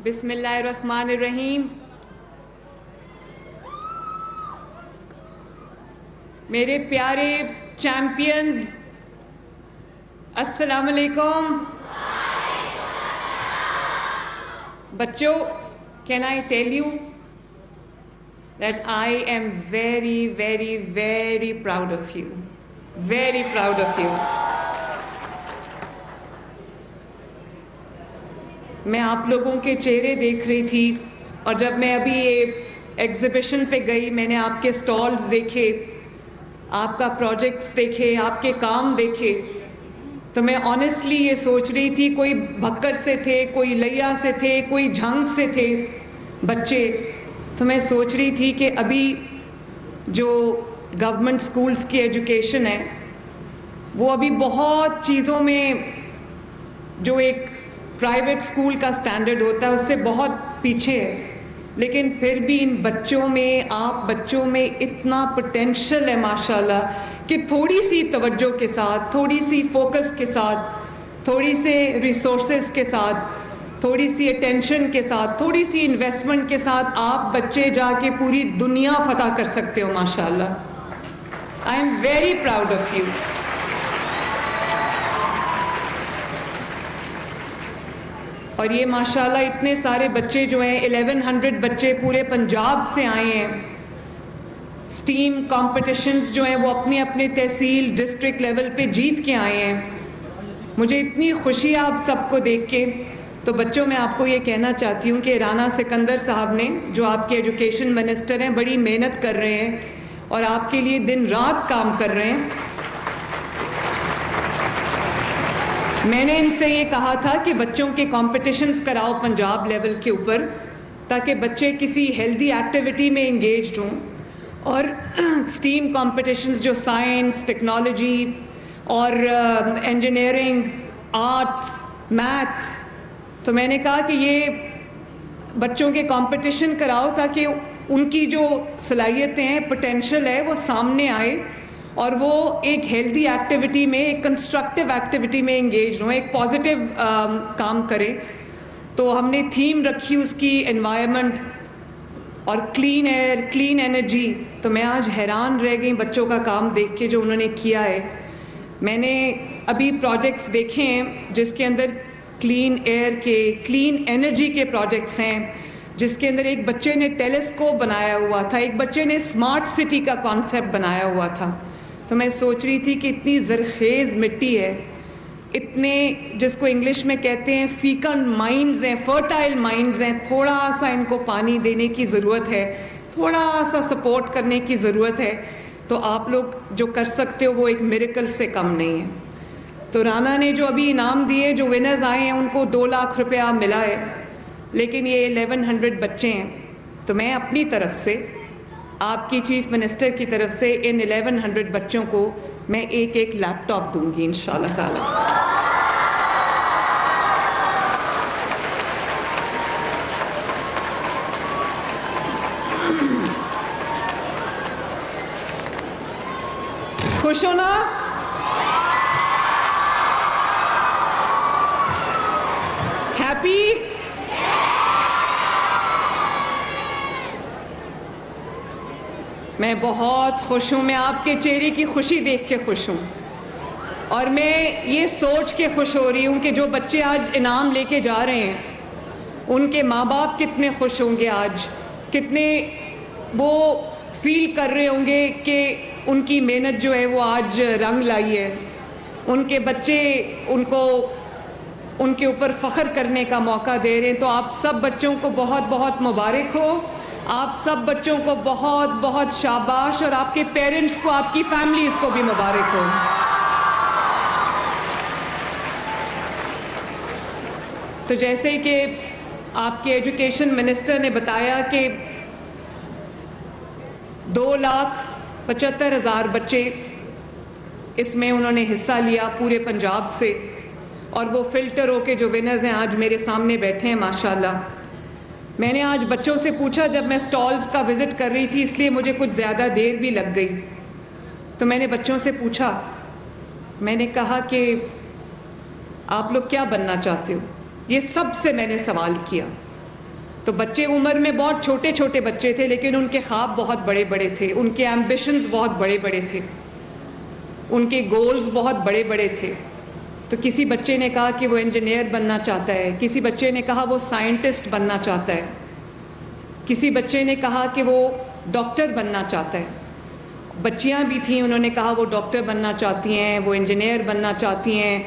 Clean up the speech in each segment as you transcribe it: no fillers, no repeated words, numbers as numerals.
بسم اللہ الرحمن الرحیم. میرے پیارے چیمپئنز، السلام علیکم. بچوں، can I tell you that I am very, very, very proud of you. Very proud of you. میں آپ لوگوں کے چہرے دیکھ رہی تھی، اور جب میں ابھی یہ ایگزیبیشن پہ گئی، میں نے آپ کے سٹالز دیکھے، آپ کا پروجیکٹس دیکھے، آپ کے کام دیکھے، تو میں آنیسٹلی یہ سوچ رہی تھی، کوئی بھکر سے تھے، کوئی لیا سے تھے، کوئی جھنگ سے تھے بچے. تو میں سوچ رہی تھی کہ ابھی جو گورنمنٹ سکولز کی ایجوکیشن ہے وہ ابھی بہت چیزوں میں جو ایک پرائیویٹ اسکول کا سٹینڈرڈ ہوتا ہے اس سے بہت پیچھے ہے، لیکن پھر بھی ان بچوں میں، آپ بچوں میں اتنا پوٹینشیل ہے ماشاءاللہ کہ تھوڑی سی توجہ کے ساتھ، تھوڑی سی فوکس کے ساتھ، تھوڑی سے ریسورسز کے ساتھ، تھوڑی سی اٹینشن کے ساتھ، تھوڑی سی انویسٹمنٹ کے ساتھ آپ بچے جا کے پوری دنیا فتح کر سکتے ہو ماشاءاللہ. I am very proud of you. اور یہ ماشاءاللہ اتنے سارے بچے جو ہیں، 1100 بچے پورے پنجاب سے آئے ہیں. سٹیم کمپٹیشنز جو ہیں وہ اپنی اپنی تحصیل، ڈسٹرکٹ لیول پہ جیت کے آئے ہیں. مجھے اتنی خوشی ہے آپ سب کو دیکھ کے. تو بچوں، میں آپ کو یہ کہنا چاہتی ہوں کہ رانا سکندر صاحب نے، جو آپ کے ایجوکیشن منسٹر ہیں، بڑی محنت کر رہے ہیں اور آپ کے لیے دن رات کام کر رہے ہیں. میں نے ان سے یہ کہا تھا کہ بچوں کے کمپٹیشنز کراؤ پنجاب لیول کے اوپر، تاکہ بچے کسی ہیلدی ایکٹیویٹی میں انگیجڈ ہوں. اور سٹیم کمپٹیشنز جو سائنس، ٹیکنالوجی اور انجینئرنگ، آرٹس، میتھس، تو میں نے کہا کہ یہ بچوں کے کمپٹیشن کراؤ تاکہ ان کی جو صلاحیتیں ہیں، پوٹینشیل ہے، وہ سامنے آئے اور وہ ایک ہیلدی ایکٹیویٹی میں، ایک کنسٹرکٹیو ایکٹیویٹی میں انگیج ہوں، ایک پازیٹیو کام کرے. تو ہم نے تھیم رکھی اس کی انوائرمنٹ اور کلین ایئر، کلین انرجی. تو میں آج حیران رہ گئی بچوں کا کام دیکھ کے جو انہوں نے کیا ہے. میں نے ابھی پروجیکٹس دیکھے ہیں جس کے اندر کلین ایئر کے، کلین انرجی کے پروجیکٹس ہیں، جس کے اندر ایک بچے نے ٹیلیسکوپ بنایا ہوا تھا، ایک بچے نے اسمارٹ سٹی کا کانسیپٹ بنایا ہوا تھا. تو میں سوچ رہی تھی کہ اتنی زرخیز مٹی ہے، اتنے جس کو انگلش میں کہتے ہیں فیکل مائنڈز ہیں، فرٹائل مائنڈز ہیں، تھوڑا سا ان کو پانی دینے کی ضرورت ہے، تھوڑا سا سپورٹ کرنے کی ضرورت ہے. تو آپ لوگ جو کر سکتے ہو وہ ایک میریکل سے کم نہیں ہے. تو رانا نے جو ابھی انعام دیے، جو ونرز آئے ہیں ان کو 2 لاکھ روپیہ ملا ہے، لیکن یہ 1100 بچے ہیں. تو میں اپنی طرف سے، آپ کی چیف منسٹر کی طرف سے، ان 1100 بچوں کو میں ایک لیپ ٹاپ دوں گی انشاءاللہ تعالی. خوش ہو نا؟ ہیپی؟ میں بہت خوش ہوں. میں آپ کے چہرے کی خوشی دیکھ کے خوش ہوں، اور میں یہ سوچ کے خوش ہو رہی ہوں کہ جو بچے آج انعام لے کے جا رہے ہیں ان کے ماں باپ کتنے خوش ہوں گے، آج کتنے وہ فیل کر رہے ہوں گے کہ ان کی محنت جو ہے وہ آج رنگ لائی ہے. ان کے بچے ان کو ان کے اوپر فخر کرنے کا موقع دے رہے ہیں. تو آپ سب بچوں کو بہت بہت مبارک ہو. آپ سب بچوں کو بہت بہت شاباش، اور آپ کے پیرنٹس کو، آپ کی فیملیز کو بھی مبارک ہو. تو جیسے کہ آپ کے ایجوکیشن منسٹر نے بتایا کہ 2,75,000 بچے اس میں انہوں نے حصہ لیا پورے پنجاب سے، اور وہ فلٹر ہو کے جو ونرز ہیں آج میرے سامنے بیٹھے ہیں ماشاءاللہ. میں نے آج بچوں سے پوچھا، جب میں سٹالز کا وزٹ کر رہی تھی اس لیے مجھے کچھ زیادہ دیر بھی لگ گئی، تو میں نے بچوں سے پوچھا، میں نے کہا کہ آپ لوگ کیا بننا چاہتے ہو؟ یہ سب سے میں نے سوال کیا. تو بچے عمر میں بہت چھوٹے چھوٹے بچے تھے، لیکن ان کے خواب بہت بڑے بڑے تھے، ان کے ایمبیشنز بہت بڑے بڑے تھے، ان کے گولز بہت بڑے بڑے تھے. تو کسی بچے نے کہا کہ وہ انجینئر بننا چاہتا ہے، کسی بچے نے کہا وہ سائنٹسٹ بننا چاہتا ہے، کسی بچے نے کہا کہ وہ ڈاکٹر بننا چاہتا ہے. بچیاں بھی تھیں، انہوں نے کہا وہ ڈاکٹر بننا چاہتی ہیں، وہ انجینئر بننا چاہتی ہیں،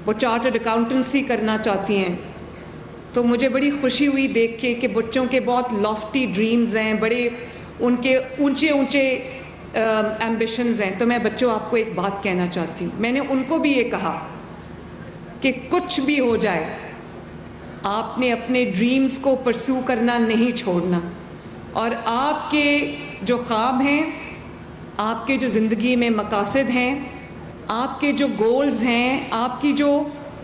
وہ چارٹرڈ اکاؤنٹنسی کرنا چاہتی ہیں. تو مجھے بڑی خوشی ہوئی دیکھ کے کہ بچوں کے بہت لافٹی ڈریمز ہیں، بڑے ان کے اونچے اونچے ایمبیشنز ہیں. تو میں بچوں آپ کو ایک بات کہنا چاہتی ہوں. میں نے ان کو بھی یہ کہا کہ کچھ بھی ہو جائے آپ نے اپنے ڈریمز کو پرسو کرنا نہیں چھوڑنا، اور آپ کے جو خواب ہیں، آپ کے جو زندگی میں مقاصد ہیں، آپ کے جو گولز ہیں، آپ کی جو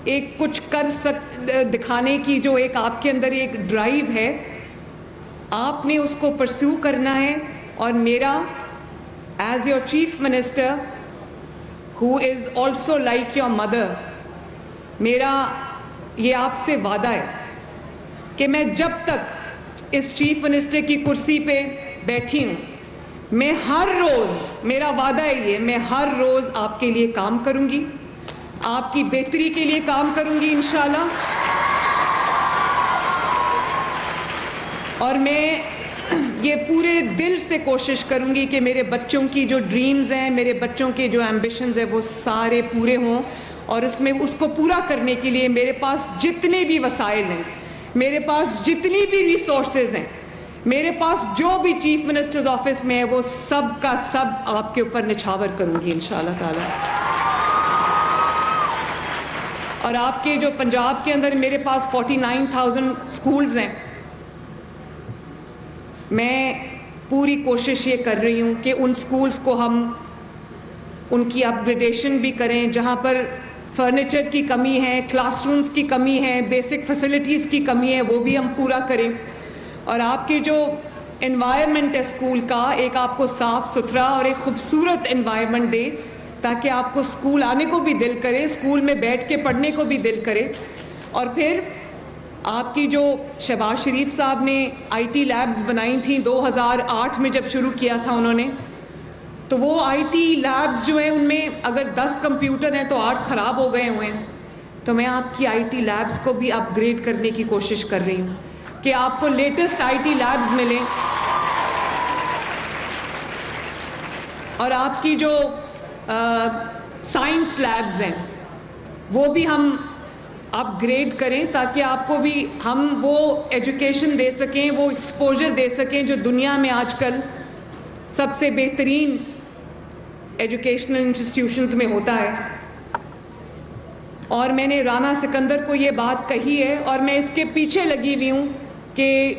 ایک کچھ دکھانے کی جو ایک آپ کے اندر ایک ڈرائیو ہے، آپ نے اس کو پرسو کرنا ہے. اور میرا as your chief minister who is also like your mother, میرا یہ آپ سے وعدہ ہے کہ میں جب تک اس چیف منسٹر کی کرسی پہ بیٹھی ہوں، میں ہر روز، میرا وعدہ ہے یہ، میں ہر روز آپ کے لیے کام کروں گی، آپ کی بہتری کے لیے کام کروں گی انشاءاللہ. اور میں یہ پورے دل سے کوشش کروں گی کہ میرے بچوں کی جو ڈریمز ہیں، میرے بچوں کے جو ایمبیشنز ہیں، وہ سارے پورے ہوں. اور اس کو پورا کرنے کے لیے میرے پاس جتنے بھی وسائل ہیں، میرے پاس جتنی بھی ریسورسز ہیں، میرے پاس جو بھی چیف منسٹرز آفس میں ہے، وہ سب کا سب آپ کے اوپر نچھاور کروں گی انشاءاللہ تعالی. اور آپ کے جو پنجاب کے اندر میرے پاس 49,000 سکولز ہیں، میں پوری کوشش یہ کر رہی ہوں کہ ان سکولز کو ہم ان کی اپ گریڈیشن بھی کریں، جہاں پر فرنیچر کی کمی ہے، کلاس رومز کی کمی ہے، بیسک فیسلٹیز کی کمی ہے، وہ بھی ہم پورا کریں. اور آپ کی جو انوائرمنٹ ہے اسکول کا، ایک آپ کو صاف ستھرا اور ایک خوبصورت انوائرمنٹ دے، تاکہ آپ کو اسکول آنے کو بھی دل کرے، اسکول میں بیٹھ کے پڑھنے کو بھی دل کرے. اور پھر آپ کی جو شہباز شریف صاحب نے آئی ٹی لیبز بنائی تھیں 2008 میں جب شروع کیا تھا انہوں نے، تو وہ آئی ٹی لیبز جو ہیں ان میں اگر 10 کمپیوٹر ہیں تو 8 خراب ہو گئے ہوئے ہیں. تو میں آپ کی آئی ٹی لیبز کو بھی اپ گریڈ کرنے کی کوشش کر رہی ہوں کہ آپ کو لیٹسٹ آئی ٹی لیبز ملیں. اور آپ کی جو سائنس لیبز ہیں وہ بھی ہم اپ گریڈ کریں، تاکہ آپ کو بھی ہم وہ ایجوکیشن دے سکیں، وہ ایکسپوجر دے سکیں جو دنیا میں آج کل سب سے بہترین ایجوکیشنل انسٹیٹیوشنز میں ہوتا ہے. اور میں نے رانا سکندر کو یہ بات کہی ہے، اور میں اس کے پیچھے لگی ہوئی ہوں کہ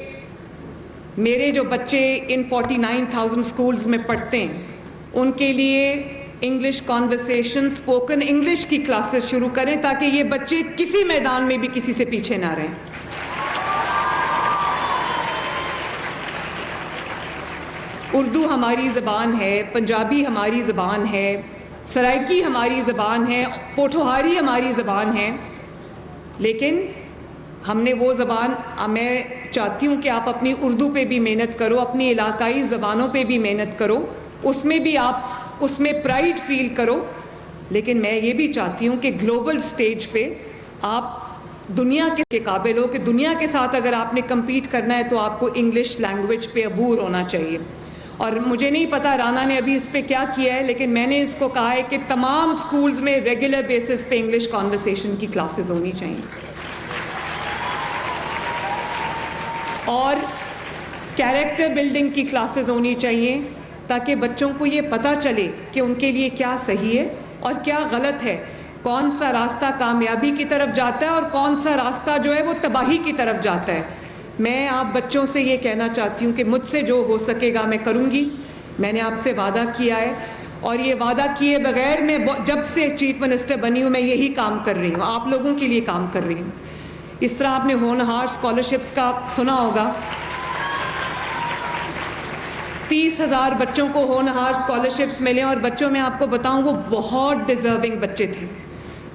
میرے جو بچے ان 49,000 سکولز میں پڑھتے ہیں، ان کے لیے انگلش کانورسیشن، اسپوکن انگلش کی کلاسز شروع کریں، تاکہ یہ بچے کسی میدان میں بھی کسی سے پیچھے نہ رہیں. اردو ہماری زبان ہے، پنجابی ہماری زبان ہے، سرائکی ہماری زبان ہے، پوٹھوہاری ہماری زبان ہے. لیکن ہم نے وہ زبان، میں چاہتی ہوں کہ آپ اپنی اردو پہ بھی محنت کرو، اپنی علاقائی زبانوں پہ بھی محنت کرو، اس میں بھی آپ اس میں پرائیڈ فیل کرو. لیکن میں یہ بھی چاہتی ہوں کہ گلوبل سٹیج پہ آپ دنیا کے قابل ہو، کہ دنیا کے ساتھ اگر آپ نے کمپیٹ کرنا ہے تو آپ کو انگلش لینگویج پہ عبور ہونا چاہیے. اور مجھے نہیں پتا رانا نے ابھی اس پہ کیا کیا ہے، لیکن میں نے اس کو کہا ہے کہ تمام سکولز میں ریگولر بیسس پہ انگلش کانورسیشن کی کلاسز ہونی چاہیے، اور کیریکٹر بلڈنگ کی کلاسز ہونی چاہیے، تاکہ بچوں کو یہ پتہ چلے کہ ان کے لیے کیا صحیح ہے اور کیا غلط ہے، کون سا راستہ کامیابی کی طرف جاتا ہے اور کون سا راستہ جو ہے وہ تباہی کی طرف جاتا ہے. میں آپ بچوں سے یہ کہنا چاہتی ہوں کہ مجھ سے جو ہو سکے گا میں کروں گی. میں نے آپ سے وعدہ کیا ہے، اور یہ وعدہ کیے بغیر میں جب سے چیف منسٹر بنی ہوں میں یہی کام کر رہی ہوں، آپ لوگوں کے لیے کام کر رہی ہوں. اس طرح آپ نے ہونہار اسکالرشپس کا سنا ہوگا، 30,000 بچوں کو ہونہار اسکالرشپس ملے، اور بچوں میں آپ کو بتاؤں وہ بہت ڈیزرونگ بچے تھے.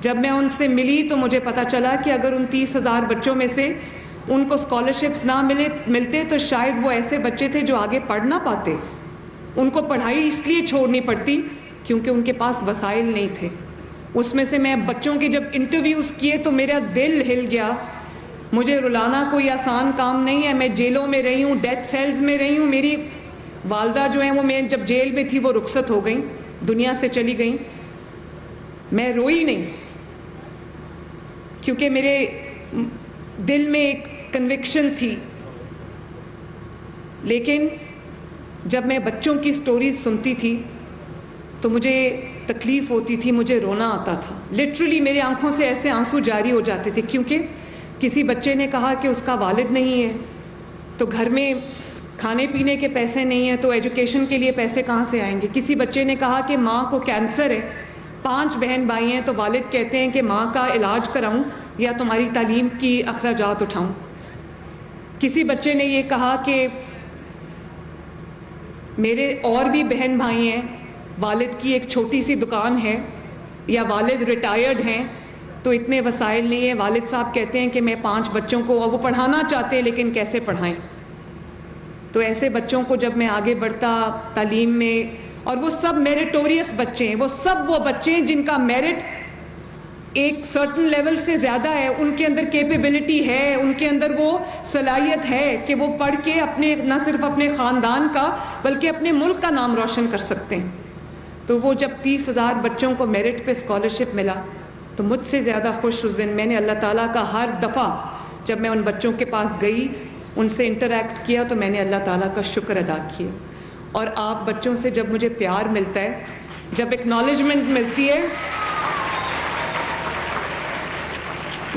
جب میں ان سے ملی تو مجھے پتا چلا کہ اگر ان 30,000 بچوں میں سے ان کو اسکالرشپس نہ ملتے تو شاید وہ ایسے بچے تھے جو آگے پڑھ نہ پاتے. ان کو پڑھائی اس لیے چھوڑنی پڑتی کیونکہ ان کے پاس وسائل نہیں تھے. اس میں سے میں بچوں کے جب انٹرویوز کیے تو میرا دل ہل گیا. مجھے رلانا کوئی آسان کام نہیں ہے. میں جیلوں میں رہی ہوں, ڈیتھ سیلز میں رہی ہوں. میری والدہ جو ہیں وہ میں جب جیل میں تھی وہ رخصت ہو گئیں, دنیا سے چلی گئیں. میں روئی نہیں کیونکہ میرے دل میں ایک کنوکشن تھی. لیکن جب میں بچوں کی سٹوریز سنتی تھی تو مجھے تکلیف ہوتی تھی, مجھے رونا آتا تھا. لٹرلی میرے آنکھوں سے ایسے آنسو جاری ہو جاتے تھے کیونکہ کسی بچے نے کہا کہ اس کا والد نہیں ہے تو گھر میں کھانے پینے کے پیسے نہیں ہیں تو ایجوکیشن کے لیے پیسے کہاں سے آئیں گے. کسی بچے نے کہا کہ ماں کو کینسر ہے, 5 بہن بھائی ہیں تو والد کہتے ہیں کہ ماں کا علاج کراؤں یا تمہاری تعلیم کی اخراجات اٹھاؤں. کسی بچے نے یہ کہا کہ میرے اور بھی بہن بھائی ہیں, والد کی ایک چھوٹی سی دکان ہے یا والد ریٹائرڈ ہیں تو اتنے وسائل نہیں ہیں. والد صاحب کہتے ہیں کہ میں 5 بچوں کو, اور وہ پڑھانا چاہتے ہیں لیکن کیسے پڑھائیں. تو ایسے بچوں کو جب میں آگے بڑھتا تعلیم میں, اور وہ سب میریٹوریس بچے ہیں, وہ سب وہ بچے ہیں جن کا میرٹ ایک سرٹن لیول سے زیادہ ہے, ان کے اندر کیپیبلٹی ہے, ان کے اندر وہ صلاحیت ہے کہ وہ پڑھ کے اپنے نہ صرف اپنے خاندان کا بلکہ اپنے ملک کا نام روشن کر سکتے ہیں. تو وہ جب 30,000 بچوں کو میرٹ پہ اسکالرشپ ملا تو مجھ سے زیادہ خوش اس دن میں نے اللہ تعالیٰ کا ہر دفعہ جب میں ان بچوں کے پاس گئی, ان سے انٹریکٹ کیا تو میں نے اللہ تعالیٰ کا شکر ادا کیا. اور آپ بچوں سے جب مجھے پیار ملتا ہے, جب ایکنالجمنٹ ملتی ہے,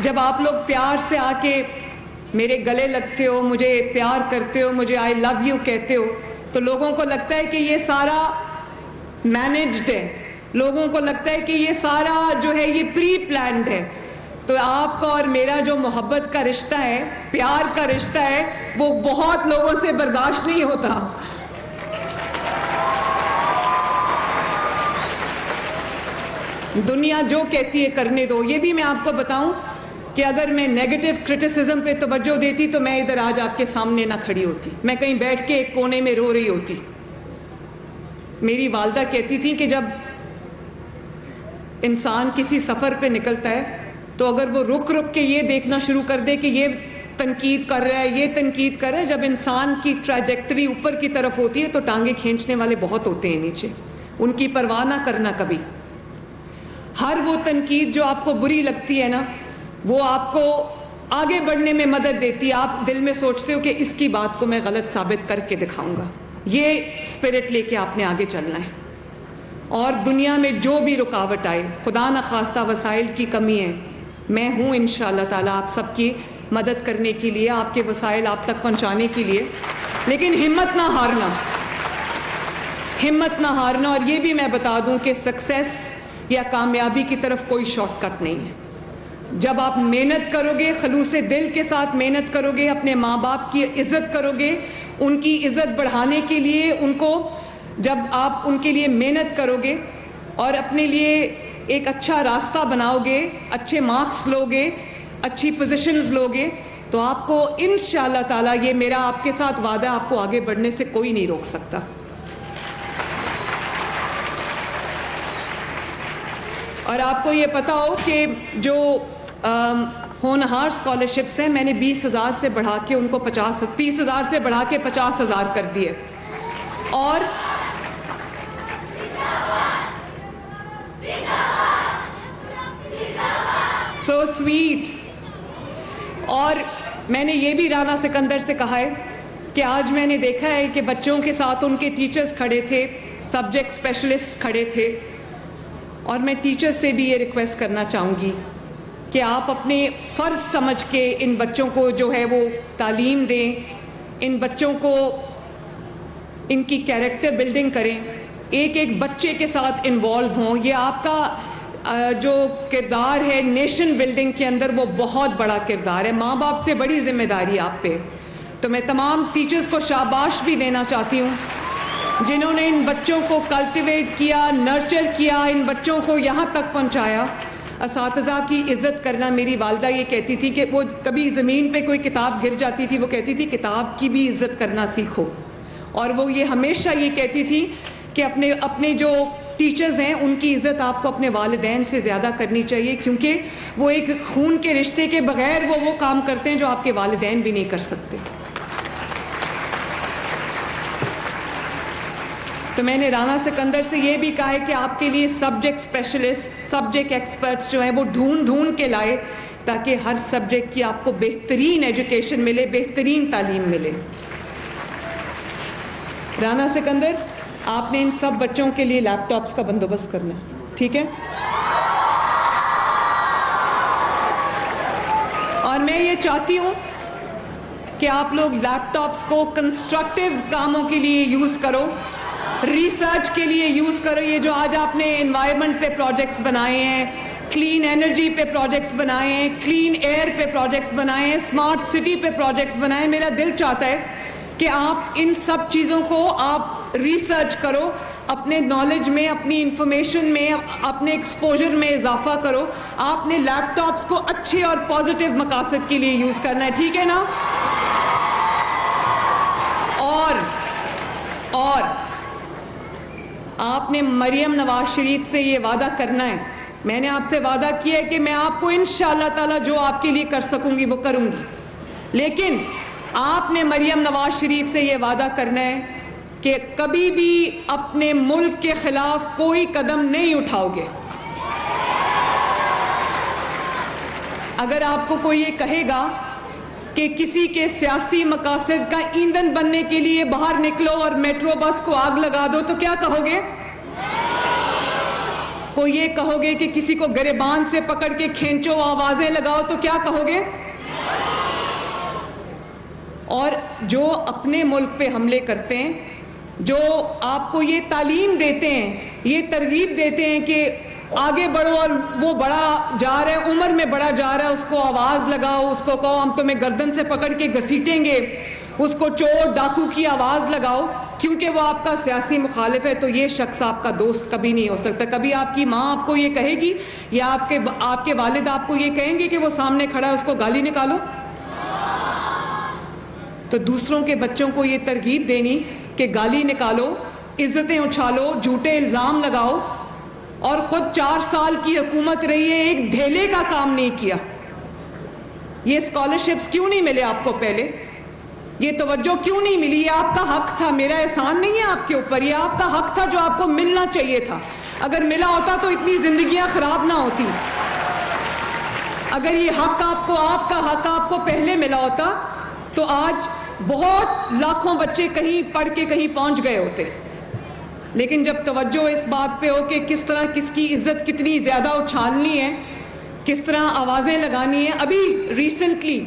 جب آپ لوگ پیار سے آ کے میرے گلے لگتے ہو, مجھے پیار کرتے ہو, مجھے آئی لو یو کہتے ہو, تو لوگوں کو لگتا ہے کہ یہ سارا مینجڈ ہے, لوگوں کو لگتا ہے کہ یہ سارا جو ہے یہ پری پلانڈ ہے. تو آپ کا اور میرا جو محبت کا رشتہ ہے, پیار کا رشتہ ہے, وہ بہت لوگوں سے برداشت نہیں ہوتا. دنیا جو کہتی ہے کرنے دو. یہ بھی میں آپ کو بتاؤں کہ اگر میں نیگیٹو کرٹیسزم پہ توجہ دیتی تو میں ادھر آج آپ کے سامنے نہ کھڑی ہوتی, میں کہیں بیٹھ کے ایک کونے میں رو رہی ہوتی. میری والدہ کہتی تھی کہ جب انسان کسی سفر پہ نکلتا ہے تو اگر وہ رک کے یہ دیکھنا شروع کر دے کہ یہ تنقید کر رہا ہے, یہ تنقید کر رہا ہے, جب انسان کی ٹریجیکٹری اوپر کی طرف ہوتی ہے تو ٹانگیں کھینچنے والے بہت ہوتے ہیں نیچے. ان کی پرواہ نہ کرنا کبھی. ہر وہ تنقید جو آپ کو بری لگتی ہے نا, وہ آپ کو آگے بڑھنے میں مدد دیتی ہے. آپ دل میں سوچتے ہو کہ اس کی بات کو میں غلط ثابت کر کے دکھاؤں گا. یہ اسپرٹ لے کے آپ نے آگے چلنا ہے. اور دنیا میں جو بھی رکاوٹ آئے, خدا نخواستہ وسائل کی کمی ہے, میں ہوں انشاءاللہ تعالیٰ آپ سب کی مدد کرنے کے لیے, آپ کے وسائل آپ تک پہنچانے کے لیے. لیکن ہمت نہ ہارنا, ہمت نہ ہارنا. اور یہ بھی میں بتا دوں کہ سکسیس یا کامیابی کی طرف کوئی شارٹ کٹ نہیں ہے. جب آپ محنت کرو گے, خلوص دل کے ساتھ محنت کرو گے, اپنے ماں باپ کی عزت کرو گے, ان کی عزت بڑھانے کے لیے ان کو, جب آپ ان کے لیے محنت کرو گے اور اپنے لیے ایک اچھا راستہ بناؤ گے, اچھے مارکس لو گے, اچھی پوزیشنز لو گے, تو آپ کو انشاءاللہ تعالیٰ, یہ میرا آپ کے ساتھ وعدہ, آپ کو آگے بڑھنے سے کوئی نہیں روک سکتا. اور آپ کو یہ پتا ہو کہ جو ہونہار اسکالرشپس ہیں, میں نے 20,000 سے بڑھا کے ان کو 30,000 سے بڑھا کے 50,000 کر دیے. اور سو سویٹ. اور میں نے یہ بھی رانا سکندر سے کہا ہے کہ آج میں نے دیکھا ہے کہ بچوں کے ساتھ ان کے ٹیچرز کھڑے تھے, سبجیکٹ اسپیشلسٹ کھڑے تھے, اور میں ٹیچرز سے بھی یہ ریکویسٹ کرنا چاہوں گی کہ آپ اپنے فرض سمجھ کے ان بچوں کو جو ہے وہ تعلیم دیں, ان بچوں کو ان کی کیریکٹر بلڈنگ کریں, ایک ایک بچے کے ساتھ انوالو ہوں. یہ آپ کا جو کردار ہے نیشن بلڈنگ کے اندر, وہ بہت بڑا کردار ہے. ماں باپ سے بڑی ذمہ داری آپ پہ. تو میں تمام ٹیچرز کو شاباش بھی دینا چاہتی ہوں جنہوں نے ان بچوں کو کلٹیویٹ کیا, نرچر کیا, ان بچوں کو یہاں تک پہنچایا. اساتذہ کی عزت کرنا. میری والدہ یہ کہتی تھی کہ وہ کبھی زمین پہ کوئی کتاب گر جاتی تھی, وہ کہتی تھی کتاب کی بھی عزت کرنا سیکھو. اور وہ یہ ہمیشہ یہ کہتی تھی کہ اپنے جو ٹیچرز ہیں ان کی عزت آپ کو اپنے والدین سے زیادہ کرنی چاہیے, کیونکہ وہ ایک خون کے رشتے کے بغیر وہ کام کرتے ہیں جو آپ کے والدین بھی نہیں کر سکتے. تو میں نے رانا سکندر سے یہ بھی کہا ہے کہ آپ کے لیے سبجیکٹ اسپیشلسٹ, سبجیکٹ ایکسپرٹس جو ہیں وہ ڈھونڈ کے لائے تاکہ ہر سبجیکٹ کی آپ کو بہترین ایجوکیشن ملے, بہترین تعلیم ملے. رانا سکندر, آپ نے ان سب بچوں کے لیے لیپ ٹاپس کا بندوبست کرنا ہے, ٹھیک ہے؟ اور میں یہ چاہتی ہوں کہ آپ لوگ لیپ ٹاپس کو کنسٹرکٹیو کاموں کے لیے یوز کرو, ریسرچ کے لیے یوز کرو. یہ جو آج آپ نے انوائرمنٹ پہ پروجیکٹس بنائے ہیں, کلین انرجی پہ پروجیکٹس بنائے ہیں, کلین ایئر پہ پروجیکٹس بنائے ہیں, اسمارٹ سٹی پہ پروجیکٹس بنائے ہیں, میرا دل چاہتا ہے کہ آپ ان سب چیزوں کو آپ ریسرچ کرو, اپنے نالج میں, اپنی انفارمیشن میں, اپنے ایکسپوجر میں اضافہ کرو. آپ نے لیپ ٹاپس کو اچھے اور پازیٹیو مقاصد کے لیے یوز کرنا ہے, ٹھیک ہے نا؟ اور آپ نے مریم نواز شریف سے یہ وعدہ کرنا ہے, میں نے آپ سے وعدہ کیا ہے کہ میں آپ کو انشاءاللہ تعالی جو آپ کے لیے کر سکوں گی وہ کروں گی, لیکن آپ نے مریم نواز شریف سے یہ وعدہ کرنا ہے کہ کبھی بھی اپنے ملک کے خلاف کوئی قدم نہیں اٹھاؤ گے. اگر آپ کو کوئی یہ کہے گا کہ کسی کے سیاسی مقاصد کا ایندھن بننے کے لیے باہر نکلو اور میٹرو بس کو آگ لگا دو تو کیا کہو گے؟ کوئی یہ کہو گے کہ کسی کو گریبان سے پکڑ کے کھینچو, آوازیں لگاؤ تو کیا کہو گے؟ اور جو اپنے ملک پہ حملے کرتے ہیں, جو آپ کو یہ تعلیم دیتے ہیں, یہ ترغیب دیتے ہیں کہ آگے بڑھو اور وہ بڑا جا رہا ہے, عمر میں بڑا جا رہا ہے, اس کو آواز لگاؤ, اس کو کہو ہم تمہیں گردن سے پکڑ کے گھسیٹیں گے, اس کو چور ڈاکو کی آواز لگاؤ کیونکہ وہ آپ کا سیاسی مخالف ہے, تو یہ شخص آپ کا دوست کبھی نہیں ہو سکتا. کبھی آپ کی ماں آپ کو یہ کہے گی یا آپ کے والد آپ کو یہ کہیں گے کہ وہ سامنے کھڑا ہے اس کو گالی نکالو؟ تو دوسروں کے بچوں کو یہ ترغیب دینی کہ گالی نکالو, عزتیں اچھالو, جھوٹے الزام لگاؤ, اور خود 4 سال کی حکومت رہی ہے, ایک دھیلے کا کام نہیں کیا. یہ اسکالرشپس کیوں نہیں ملے آپ کو پہلے؟ یہ توجہ کیوں نہیں ملی؟ یہ آپ کا حق تھا, میرا احسان نہیں ہے آپ کے اوپر, یہ آپ کا حق تھا جو آپ کو ملنا چاہیے تھا. اگر ملا ہوتا تو اتنی زندگیاں خراب نہ ہوتی. اگر یہ حق آپ کا حق آپ کو پہلے ملا ہوتا تو آج بہت لاکھوں بچے کہیں پڑھ کے کہیں پہنچ گئے ہوتے. لیکن جب توجہ اس بات پہ ہو کہ کس طرح کس کی عزت کتنی زیادہ اچھالنی ہے, کس طرح آوازیں لگانی ہیں. ابھی ریسنٹلی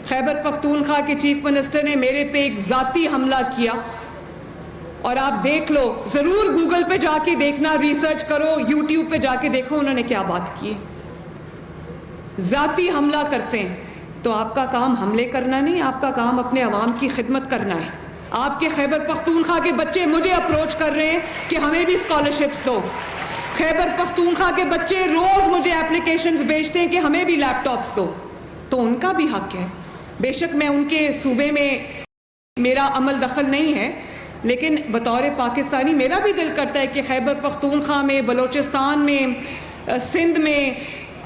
خیبر پختونخوا کے چیف منسٹر نے میرے پہ ایک ذاتی حملہ کیا, اور آپ دیکھ لو, ضرور گوگل پہ جا کے دیکھنا, ریسرچ کرو, یوٹیوب پہ جا کے دیکھو انہوں نے کیا بات کی. ذاتی حملہ کرتے ہیں تو آپ کا کام حملے کرنا نہیں, آپ کا کام اپنے عوام کی خدمت کرنا ہے. آپ کے خیبر پختونخوا کے بچے مجھے اپروچ کر رہے ہیں کہ ہمیں بھی اسکالرشپس دو. خیبر پختونخوا کے بچے روز مجھے اپلیکیشنز بھیجتے ہیں کہ ہمیں بھی لیپ ٹاپس دو. تو ان کا بھی حق ہے. بے شک میں ان کے صوبے میں میرا عمل دخل نہیں ہے, لیکن بطور پاکستانی میرا بھی دل کرتا ہے کہ خیبر پختونخوا میں, بلوچستان میں, سندھ میں,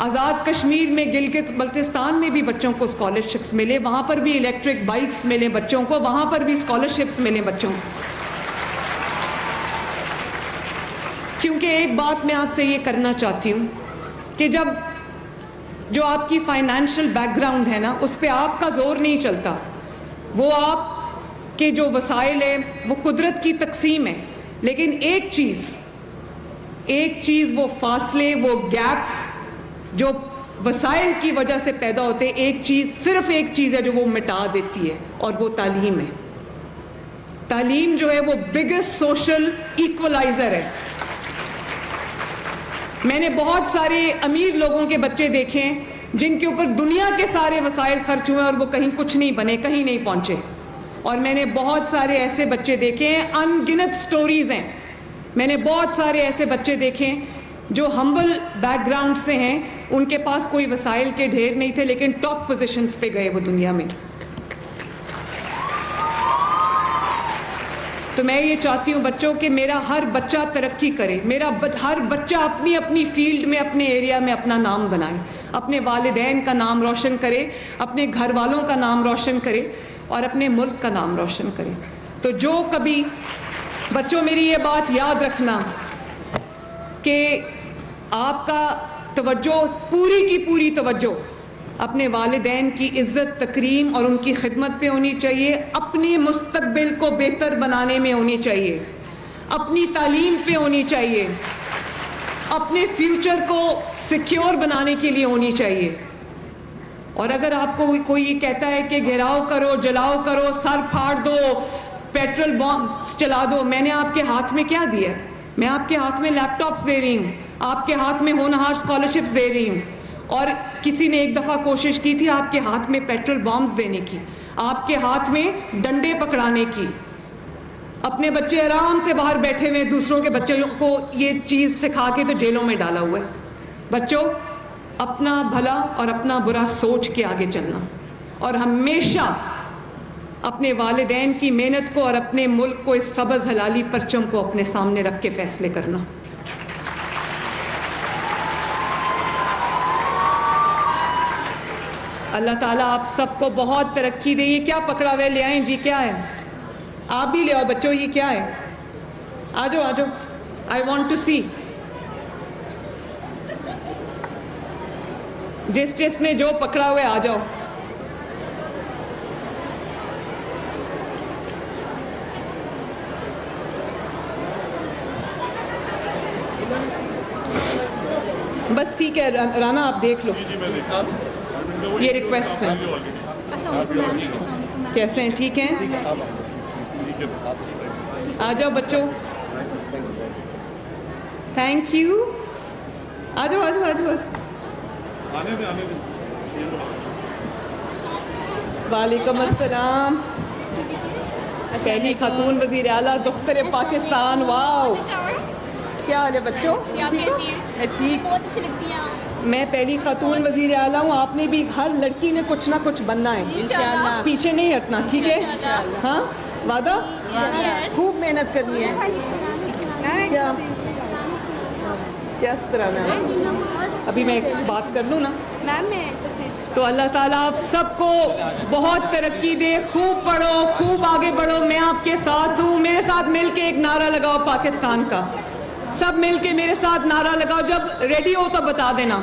آزاد کشمیر میں, گلگت بلتستان میں بھی بچوں کو اسکالرشپس ملے, وہاں پر بھی الیکٹرک بائکس ملے بچوں کو, وہاں پر بھی اسکالرشپس ملے بچوں کو. کیونکہ ایک بات میں آپ سے یہ کرنا چاہتی ہوں کہ جو آپ کی فائنینشیل بیک گراؤنڈ ہے نا, اس پہ آپ کا زور نہیں چلتا. وہ آپ کے جو وسائل ہیں وہ قدرت کی تقسیم ہے, لیکن ایک چیز وہ فاصلے, وہ گیپس جو وسائل کی وجہ سے پیدا ہوتے, صرف ایک چیز ہے جو وہ مٹا دیتی ہے, اور وہ تعلیم ہے. تعلیم جو ہے وہ بگیسٹ سوشل ایکولائزر ہے. میں نے بہت سارے امیر لوگوں کے بچے دیکھے ہیں جن کے اوپر دنیا کے سارے وسائل خرچ ہوئے اور وہ کہیں کچھ نہیں بنے, کہیں نہیں پہنچے. اور میں نے بہت سارے ایسے بچے دیکھے ہیں, ان گنت سٹوریز ہیں, میں نے بہت سارے ایسے بچے دیکھے ہیں جو ہمبل بیک گراؤنڈ سے ہیں, ان کے پاس کوئی وسائل کے ڈھیر نہیں تھے لیکن ٹاپ پوزیشنز پہ گئے وہ دنیا میں. تو میں یہ چاہتی ہوں بچوں کہ میرا ہر بچہ ترقی کرے, میرا ہر بچہ اپنی اپنی فیلڈ میں اپنے ایریا میں اپنا نام بنائے, اپنے والدین کا نام روشن کرے, اپنے گھر والوں کا نام روشن کرے اور اپنے ملک کا نام روشن کرے. تو جو کبھی بچوں میری یہ بات یاد رکھنا کہ آپ کا توجہ پوری کی پوری توجہ اپنے والدین کی عزت تکریم اور ان کی خدمت پہ ہونی چاہیے, اپنی مستقبل کو بہتر بنانے میں ہونی چاہیے, اپنی تعلیم پہ ہونی چاہیے, اپنے فیوچر کو سیکیور بنانے کے لیے ہونی چاہیے. اور اگر آپ کو کوئی یہ کہتا ہے کہ گھیراؤ کرو, جلاؤ کرو, سر پھاڑ دو, پیٹرول بمز چلا دو, میں نے آپ کے ہاتھ میں کیا دیا ہے؟ میں آپ کے ہاتھ میں لیپ ٹاپس دے رہی ہوں, آپ کے ہاتھ میں ہونہار اسکالرشپس دے رہی ہوں, اور کسی نے ایک دفعہ کوشش کی تھی آپ کے ہاتھ میں پیٹرول بمز دینے کی, آپ کے ہاتھ میں ڈنڈے پکڑانے کی. اپنے بچے آرام سے باہر بیٹھے ہوئے دوسروں کے بچوں کو یہ چیز سکھا کے تو جیلوں میں ڈالا ہوا ہے. بچوں اپنا بھلا اور اپنا برا سوچ کے آگے چلنا, اور ہمیشہ اپنے والدین کی محنت کو اور اپنے ملک کو اس سبز حلالی پرچم کو اپنے سامنے رکھ کے فیصلے کرنا. اللہ تعالیٰ آپ سب کو بہت ترقی دے. یہ کیا پکڑا ہوئے لے آئیں جی, کیا ہے؟ آپ بھی لے آؤ بچوں, یہ کیا ہے؟ آ جاؤ آ جاؤ, آئی وانٹ ٹو سی. جس نے جو پکڑا ہوئے آ جاؤ. بس ٹھیک ہے رانا, آپ دیکھ لو. یہ ریکویسٹ ہیں. کیسے ہیں؟ ٹھیک ہیں؟ آ جاؤ بچوں. Thank you. آ جاؤ آ جاؤ آ جاؤ. وعلیکم السلام. پہلی خاتون وزیر اعلیٰ دختر پاکستان. واو, کیا حال ہے بچوں؟ میں ٹھیک. میں پہلی خاتون وزیر اعلیٰ ہوں, آپ نے بھی, ہر لڑکی نے کچھ نہ کچھ بننا ہے انشاءاللہ. پیچھے نہیں ہٹنا, ٹھیک ہے؟ ہاں وعدہ؟ خوب محنت کرنی ہے. کیا اس طرح میں ابھی میں ایک بات کر لوں نا, تو اللہ تعالیٰ آپ سب کو بہت ترقی دے. خوب پڑھو, خوب آگے بڑھو. میں آپ کے ساتھ ہوں. میرے ساتھ مل کے ایک نعرہ لگاؤ پاکستان کا. سب مل کے میرے ساتھ نعرہ لگاؤ. جب ریڈی ہو تو بتا دینا.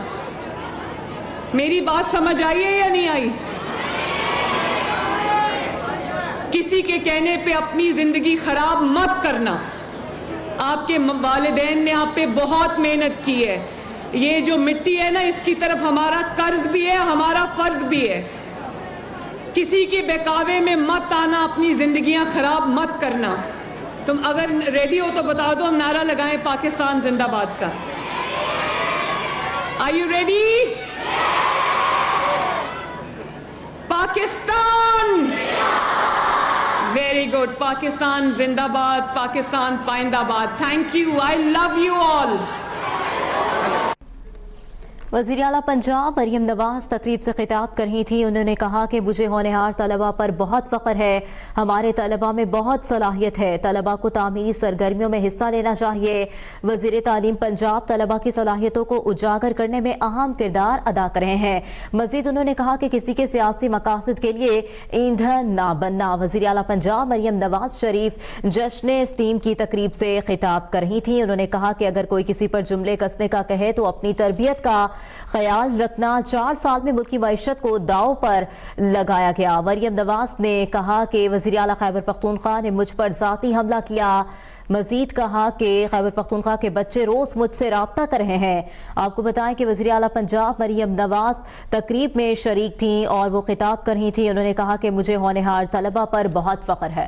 میری بات سمجھ آئی ہے یا نہیں آئی؟ کسی کے کہنے پہ اپنی زندگی خراب مت کرنا. آپ کے والدین نے آپ پہ بہت محنت کی ہے. یہ جو مٹی ہے نا, اس کی طرف ہمارا قرض بھی ہے, ہمارا فرض بھی ہے. کسی کے بہکاوے میں مت آنا, اپنی زندگیاں خراب مت کرنا. تم اگر ریڈی ہو تو بتا دو, ہم نعرہ لگائیں پاکستان زندہ باد کا. Are you ready? Pakistan. Very good. Pakistan زندہ باد, پاکستان پائندہ باد. Thank you. I love you all. وزیر اعلیٰ پنجاب مریم نواز تقریب سے خطاب کر رہی تھی. انہوں نے کہا کہ مجھے ہونہار طلباء پر بہت فخر ہے. ہمارے طلباء میں بہت صلاحیت ہے. طلباء کو تعمیری سرگرمیوں میں حصہ لینا چاہیے. وزیر تعلیم پنجاب طلباء کی صلاحیتوں کو اجاگر کرنے میں اہم کردار ادا کر رہے ہیں. مزید انہوں نے کہا کہ کسی کے سیاسی مقاصد کے لیے ایندھن نہ بننا. وزیر اعلیٰ پنجاب مریم نواز شریف جشن اسٹیم کی تقریب سے خطاب کر رہی تھیں. انہوں نے کہا کہ اگر کوئی کسی پر جملے کسنے کا کہے تو اپنی تربیت کا خیال رکھنا. 4 سال میں ملکی معیشت کو داؤ پر لگایا گیا. مریم نواز نے کہا کہ وزیر اعلیٰ خیبر پختونخوا نے مجھ پر ذاتی حملہ کیا. مزید کہا کہ خیبر پختونخوا کے بچے روز مجھ سے رابطہ کر رہے ہیں. آپ کو بتائیں کہ وزیر اعلیٰ پنجاب مریم نواز تقریب میں شریک تھیں اور وہ خطاب کر رہی تھیں. انہوں نے کہا کہ مجھے ہونہار طلباء پر بہت فخر ہے.